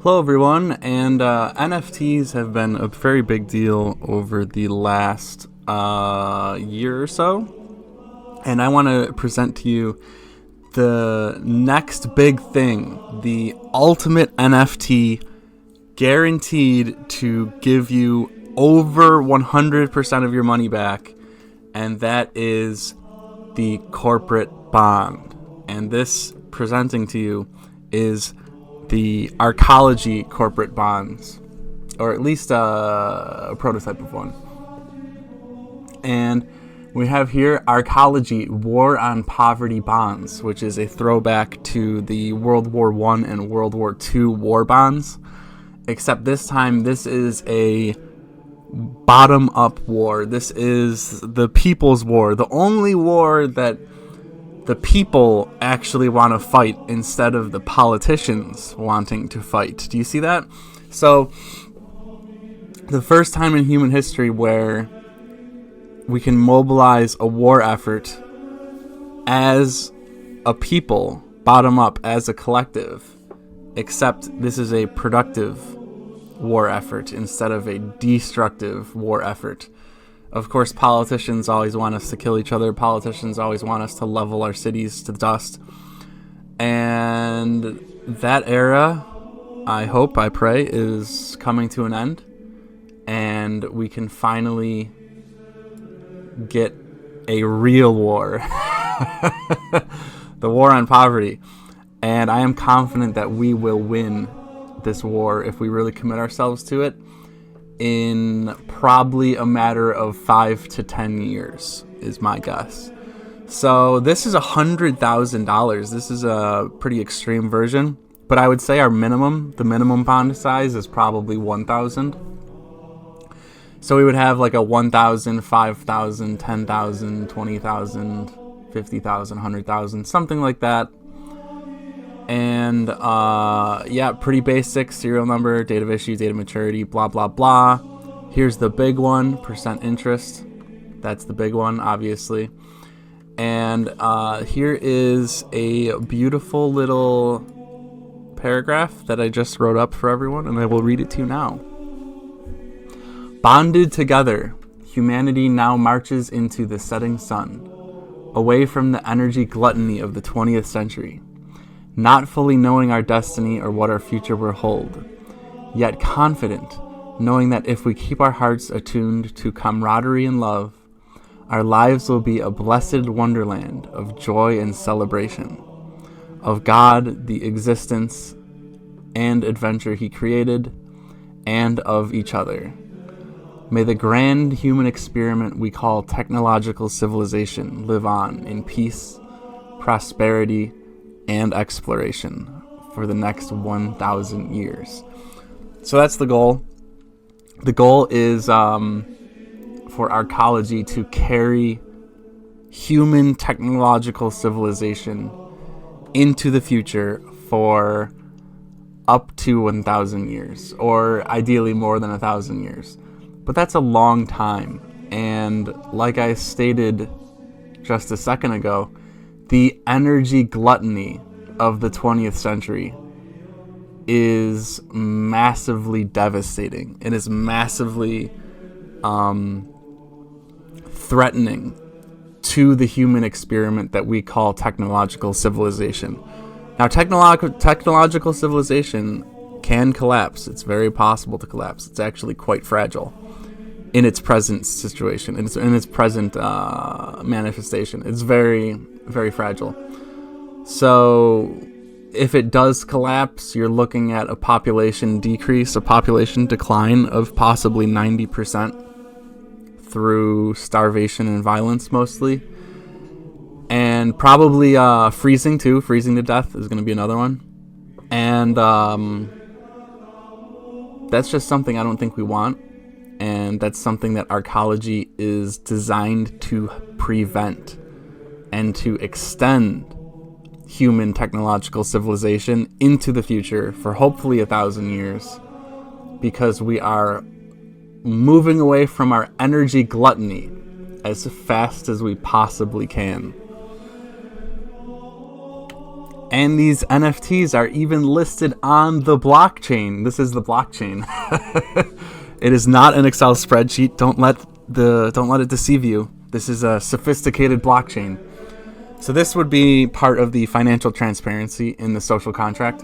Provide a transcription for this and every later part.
Hello everyone, and NFTs have been a very big deal over the last year or so, and I want to present to you the next big thing, the ultimate NFT guaranteed to give you over 100% of your money back, and that is the corporate bond. And this presenting to you is the Arcology corporate bonds, or at least a prototype of one. And we have here Arcology War on Poverty bonds, which is a throwback to the World War I and World War II war bonds, except this time this is a bottom-up war. This is the people's war, the only war that the people actually want to fight instead of the politicians wanting to fight. Do you see that? So, the first time in human history where we can mobilize a war effort as a people, bottom up, as a collective, except this is a productive war effort instead of a destructive war effort. Of course, politicians always want us to kill each other. Politicians always want us to level our cities to dust. And that era, I hope, I pray, is coming to an end. And we can finally get a real war. The war on poverty. And I am confident that we will win this war if we really commit ourselves to it, in probably a matter of 5 to 10 years is my guess. So this is $100,000. This is a pretty extreme version, but I would say the minimum bond size is probably 1,000. So we would have like a 1,000, 5,000, 10,000, 20,000, 50,000, 100,000, something like that. And pretty basic: serial number, date of issue, date of maturity, blah blah blah. Here's the big one: percent interest. That's the big one, obviously. And here is a beautiful little paragraph that I just wrote up for everyone, and I will read it to you now. Bonded together, humanity now marches into the setting sun, away from the energy gluttony of the 20th century. Not fully knowing our destiny or what our future will hold, yet confident, knowing that if we keep our hearts attuned to camaraderie and love, our lives will be a blessed wonderland of joy and celebration, of God, the existence and adventure He created, and of each other. May the grand human experiment we call technological civilization live on in peace, prosperity, and exploration for the next 1,000 years. So that's the goal. The goal is for Arcology to carry human technological civilization into the future for up to 1,000 years, or ideally more than 1,000 years. But that's a long time, and like I stated just a second ago, the energy gluttony of the 20th century is massively devastating. It is massively threatening to the human experiment that we call technological civilization. Now, technological civilization can collapse. It's very possible to collapse. It's actually quite fragile in its present situation, in its present manifestation. It's very, very fragile. So if it does collapse, you're looking at a population decrease, a population decline of possibly 90% through starvation and violence mostly. And probably freezing too. Freezing to death is going to be another one. And that's just something I don't think we want. And that's something that Arcology is designed to prevent and to extend human technological civilization into the future for hopefully 1,000 years, because we are moving away from our energy gluttony as fast as we possibly can. And these NFTs are even listed on the blockchain. This is the blockchain. It is not an Excel spreadsheet. Don't let it deceive you. This is a sophisticated blockchain. So this would be part of the financial transparency in the social contract.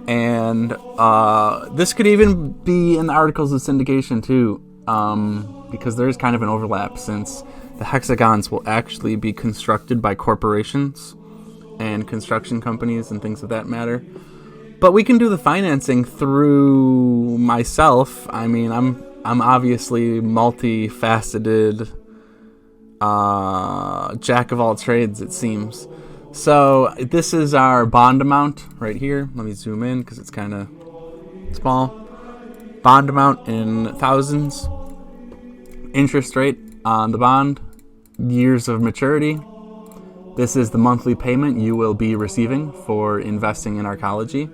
And this could even be in the articles of syndication too, because there is kind of an overlap, since the hexagons will actually be constructed by corporations and construction companies and things of that matter. But we can do the financing through myself. I mean, I'm obviously multifaceted, jack of all trades, it seems. So this is our bond amount right here. Let me zoom in because it's kind of small. Bond amount in thousands. Interest rate on the bond. Years of maturity. This is the monthly payment you will be receiving for investing in Arcology.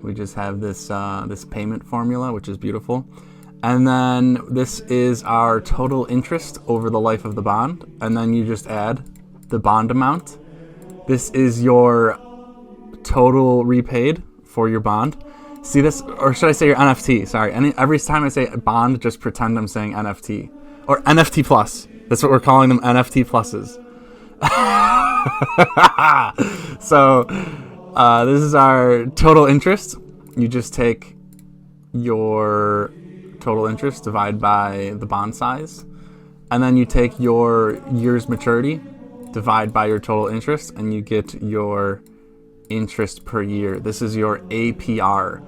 We just have this this payment formula, which is beautiful. And then this is our total interest over the life of the bond. And then you just add the bond amount. This is your total repaid for your bond. See this, or should I say your NFT? Sorry. Every time I say bond, just pretend I'm saying NFT. Or NFT plus. That's what we're calling them, NFT pluses. So this is our total interest. You just take your total interest, divide by the bond size, and then you take your year's maturity, divide by your total interest, and you get your interest per year. This is your APR.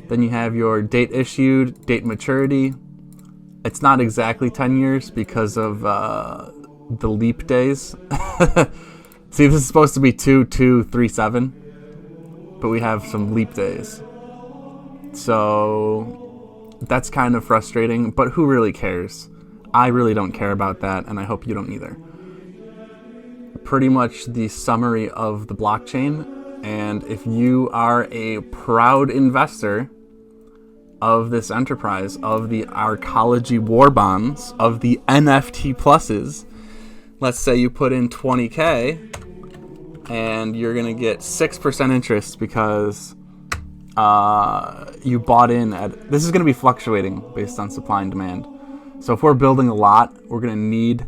Then you have your date issued, date maturity. It's not exactly 10 years because of the leap days. See, this is supposed to be 2237, but we have some leap days. So that's kind of frustrating, but who really cares? I really don't care about that, and I hope you don't either. Pretty much the summary of the blockchain, and if you are a proud investor of this enterprise, of the Arcology war bonds, of the NFT pluses, let's say you put in 20K and you're going to get 6% interest because you bought in at, this is going to be fluctuating based on supply and demand. So if we're building a lot, we're going to need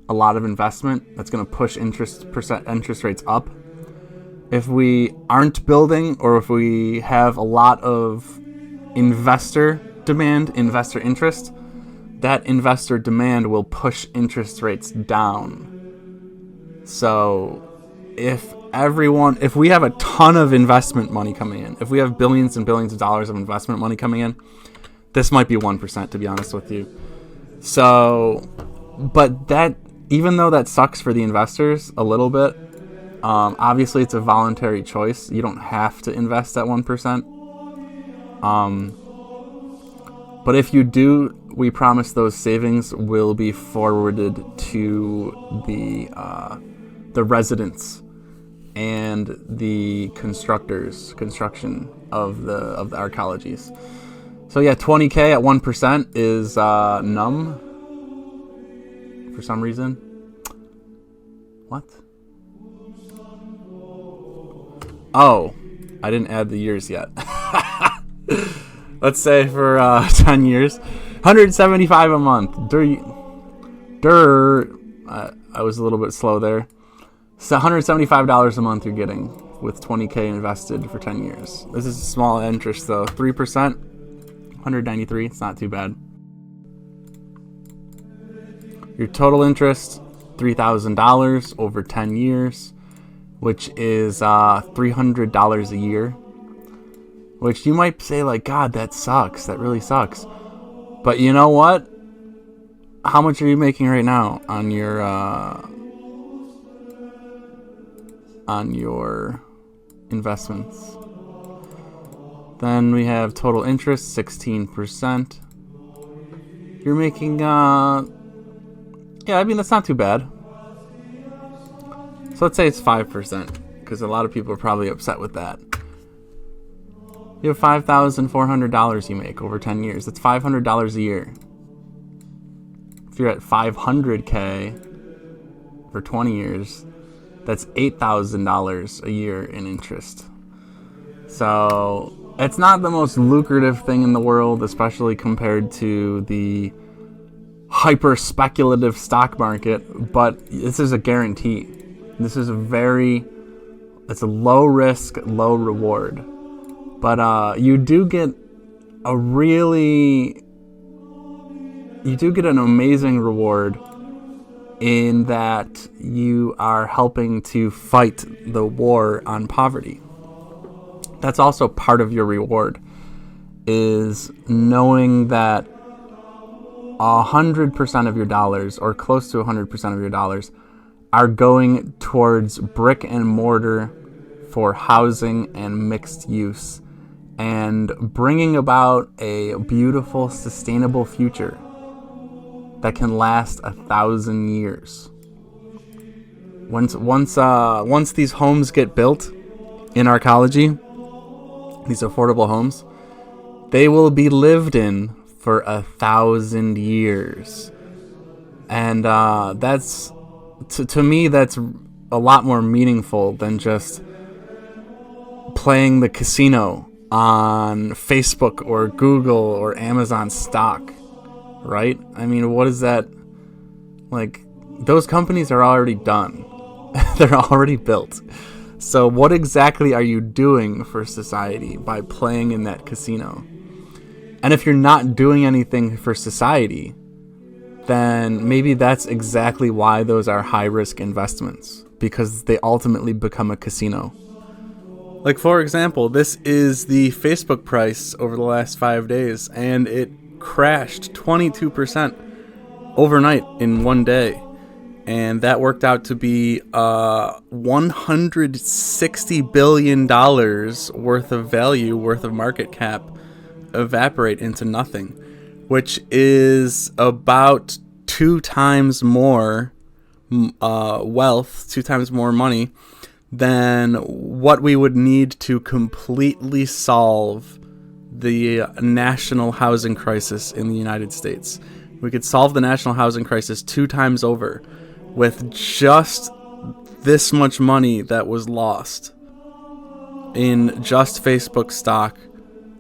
a lot of investment. That's going to push interest rates up. If we aren't building, or if we have a lot of investor demand, investor interest, that investor demand will push interest rates down. So if we have a ton of investment money coming in, if we have billions and billions of dollars of investment money coming in, this might be 1%, to be honest with you. So, but that, even though that sucks for the investors a little bit, obviously it's a voluntary choice. You don't have to invest at 1%. But if you do, we promise those savings will be forwarded to the residents and the construction of the Arcologies. So yeah, 20K at 1% is num for some reason. What? Oh, I didn't add the years yet. Let's say for 10 years, 175 a month. I was a little bit slow there. So $175 a month you're getting with 20K invested for 10 years. This is a small interest though, 3%, 193. It's not too bad. Your total interest, $3,000 over 10 years, which is $300 a year. Which you might say, like, God, that sucks. That really sucks. But you know what? How much are you making right now on your investments? Then we have total interest, 16%. You're making, yeah, I mean, that's not too bad. So let's say it's 5%, because a lot of people are probably upset with that. You have $5,400 you make over 10 years. That's $500 a year. If you're at 500K for 20 years, That's $8,000 a year in interest. So it's not the most lucrative thing in the world, especially compared to the hyper speculative stock market, but this is a guarantee. This is it's a low risk, low reward. But you do get an amazing reward in that you are helping to fight the war on poverty. That's also part of your reward, is knowing that 100% of your dollars, or close to 100% of your dollars, are going towards brick and mortar for housing and mixed use, and bringing about a beautiful, sustainable future that can last 1,000 years. Once these homes get built in Arcology, these affordable homes, they will be lived in for 1,000 years. And that's, to me, that's a lot more meaningful than just playing the casino on Facebook or Google or Amazon stock, right? I mean, what is that? Like, those companies are already done. They're already built. So what exactly are you doing for society by playing in that casino? And if you're not doing anything for society, then maybe that's exactly why those are high-risk investments, because they ultimately become a casino. Like, for example, this is the Facebook price over the last 5 days, and it crashed 22% overnight in one day. And that worked out to be $160 billion worth of value, worth of market cap, evaporate into nothing, which is about 2 times more wealth, 2 times more money than what we would need to completely solve the national housing crisis in the United States. We could solve the national housing crisis 2 times over with just this much money that was lost in just Facebook stock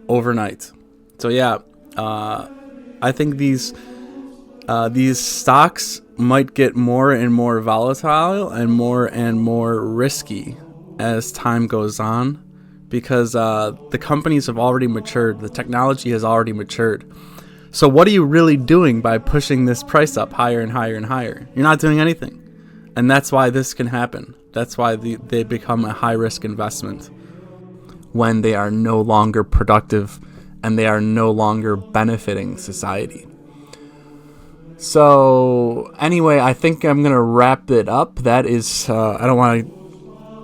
overnight. So yeah, I think these stocks might get more and more volatile and more risky as time goes on, because the companies have already matured, the technology has already matured. So what are you really doing by pushing this price up higher and higher and higher? You're not doing anything. And that's why this can happen. That's why they become a high-risk investment when they are no longer productive and they are no longer benefiting society. So anyway, I think I'm going to wrap it up. That is, I don't want to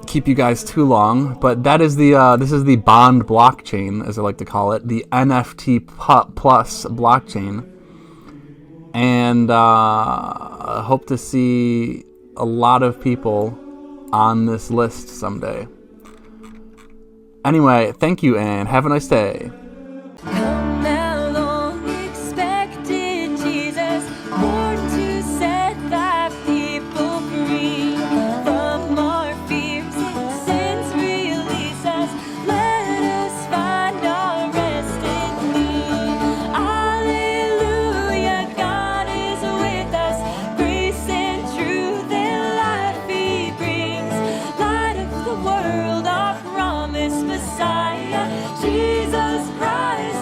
keep you guys too long, but that is this is the bond blockchain, as I like to call it, the NFT plus blockchain, and I hope to see a lot of people on this list someday. Anyway, thank you and have a nice day. Jesus Christ.